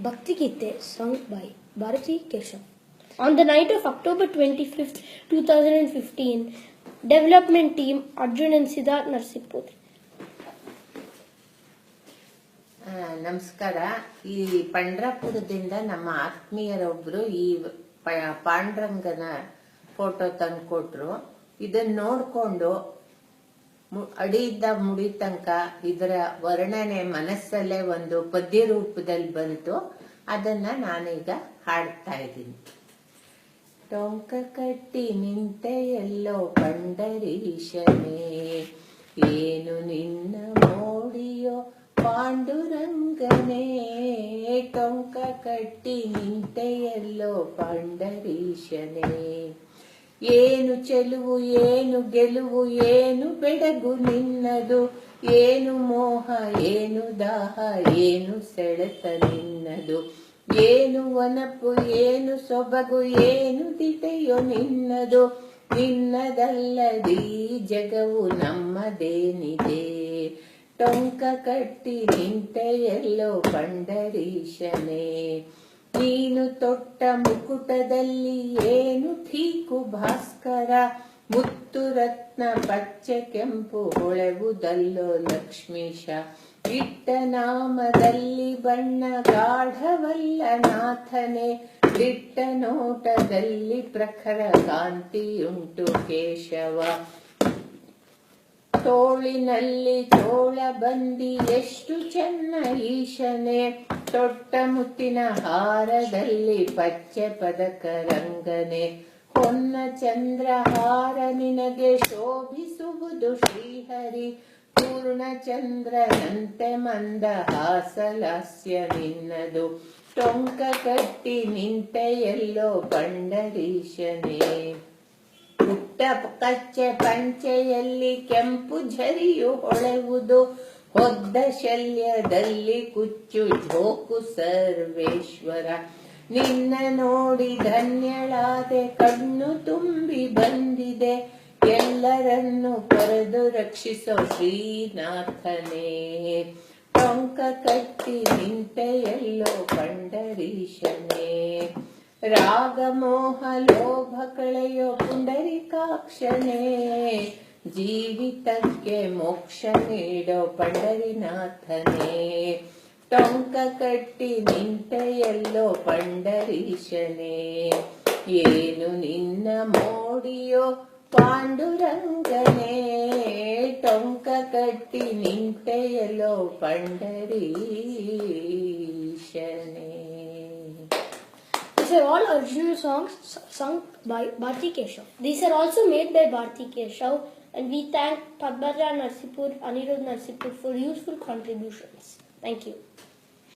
Bhakti Gite sung by Bharati Keshav. On the night of October 25th, 2015, development team Arjun and Siddharth Narsipur. ನಮಸ್ಕಾರ. ಈ ಪಂಡ್ರಾಪುರದಿಂದ ನಮ್ಮ ಆತ್ಮೀಯರೊಬ್ರು ಈ ಪಾಂಡುರಂಗನ photo ತಂದು ಕೊಟ್ರು. ಇದನ್ನ ನೋಡ್ಕೊಂಡು ಅಡಿಯಿಂದ ಮುಡಿ ತನಕ ಇದರ ವರ್ಣನೆ ಮನಸ್ಸಲ್ಲೇ ಒಂದು ಪದ್ಯ ರೂಪದಲ್ಲಿ ಬಂತು. ಅದನ್ನ ನಾನೀಗ ಹಾಡ್ತಾ ಇದ್ದೀನಿ. ಟೊಂಕ ಕಟ್ಟಿ ನಿಂತೆ ಎಲ್ಲೋ ಪಂಡರೀಶನೇ, ಏನು ನಿನ್ನ ಮೋಡಿಯೋ ಪಾಂಡುರಂಗನೇ. ಟೊಂಕ ಕಟ್ಟಿ ನಿಂತೆ ಎಲ್ಲೋ ಪಂಡರೀಶನೇ, ಏನು ಚೆಲುವು ಏನು ಗೆಲುವು ಏನು ಬೆಡಗು ನಿನ್ನದು, ಏನು ಮೋಹ ಏನು ದಾಹ ಏನು ಸೆಳೆತ ನಿನ್ನದು, ಏನು ವನಪು ಏನು ಸೊಬಗು ಏನು ದಿಟೆಯೋ ನಿನ್ನದು, ನಿನ್ನದಲ್ಲದೀ ಜಗವು ನಮ್ಮದೇನಿದೆ. ಟೊಂಕ ಕಟ್ಟಿ ನಿಂತೆ ಎಲ್ಲೋ ಪಂಡರೀಶನೇ, ನೀನು ತೊಟ್ಟ ಮುಕುಟದಲ್ಲಿ ಏನು ಥೀಕು ಭಾಸ್ಕರ, ಮುತ್ತು ರತ್ನ ಪಚ್ಚೆ ಕೆಂಪು ಹೊಳೆವುದಲ್ಲೋ ಲಕ್ಷ್ಮೀಶ, ಇಟ್ಟ ನಾಮದಲ್ಲಿ ಬಣ್ಣ ಗಾಢವಲ್ಲ ನಾಥನೆ, ಬಿಟ್ಟ ನೋಟದಲ್ಲಿ ಪ್ರಖರ ಕಾಂತಿಯುಂಟು ಕೇಶವ, ತೋಳಿನಲ್ಲಿ ತೋಳ ಬಂದಿ ಎಷ್ಟು ಚೆನ್ನ ಈಶನೆ, ತೊಟ್ಟ ಮುತ್ತಿನ ಹಾರದಲ್ಲಿ ಪಚ್ಚೆ ಪದಕ ರಂಗನೆ, ಹೊನ್ನ ಚಂದ್ರಹಾರ ನಿನಗೆ ಶೋಭಿಸುವುದು ಶ್ರೀಹರಿ, ಪೂರ್ಣ ಚಂದ್ರನಂತೆ ಮಂದ ಹಾಸಲಾಸ್ಯ ನಿನ್ನದು, ಟೊಂಕ ಕಟ್ಟಿ ನಿಂತೆ ಎಲ್ಲೋ ಪಂಡರೀಶನೇ. ಪುಟ್ಟ ಕಚ್ಚೆ ಪಂಚೆಯಲ್ಲಿ ಕೆಂಪು ಝರಿಯು ಹೊಳೆವುದು, ಹೊದ್ದ ಶಲ್ಯದಲ್ಲಿ ಕುಚ್ಚು ಝೋಕು ಸರ್ವೇಶ್ವರ, ನಿನ್ನ ನೋಡಿ ಧನ್ಯಳಾದೆ ಕಣ್ಣು ತುಂಬಿ ಬಂದಿದೆ, ಎಲ್ಲರನ್ನು ಪರದು ರಕ್ಷಿಸೋ ಶ್ರೀನಾಥನೇ. ಟೊಂಕ ಕಟ್ಟಿ ನಿಂತೆ ಎಲ್ಲೋ ಪಂಡರೀಶನೇ, ರಾಗ ಮೋಹ ಲೋಭ ಕಳೆಯೋ ಪುಂಡರಿಕಾಕ್ಷನೇ, ಜೀವಿತಕ್ಕೆ ಮೋಕ್ಷ ನೀಡೋ ಪಂಡರಿನಾಥನೇ. ಟೊಂಕ ಕಟ್ಟಿ ನಿಂತೆ ಎಲ್ಲೋ ಪಂಡರೀಶನೇ, ಏನು ನಿನ್ನ ಮೋಡಿಯೋ ಪಾಂಡುರಂಗನೇ, ಟೊಂಕ ಕಟ್ಟಿ ನಿಂತೆ ಎಲ್ಲೋ ಪಂಡರೀಶನೇ. These are all original songs sung by Bharati Keshav. These are also made by Bharati Keshav, and we thank Padmaja Narsipur, Anirudh Narsipur for useful contributions. Thank you.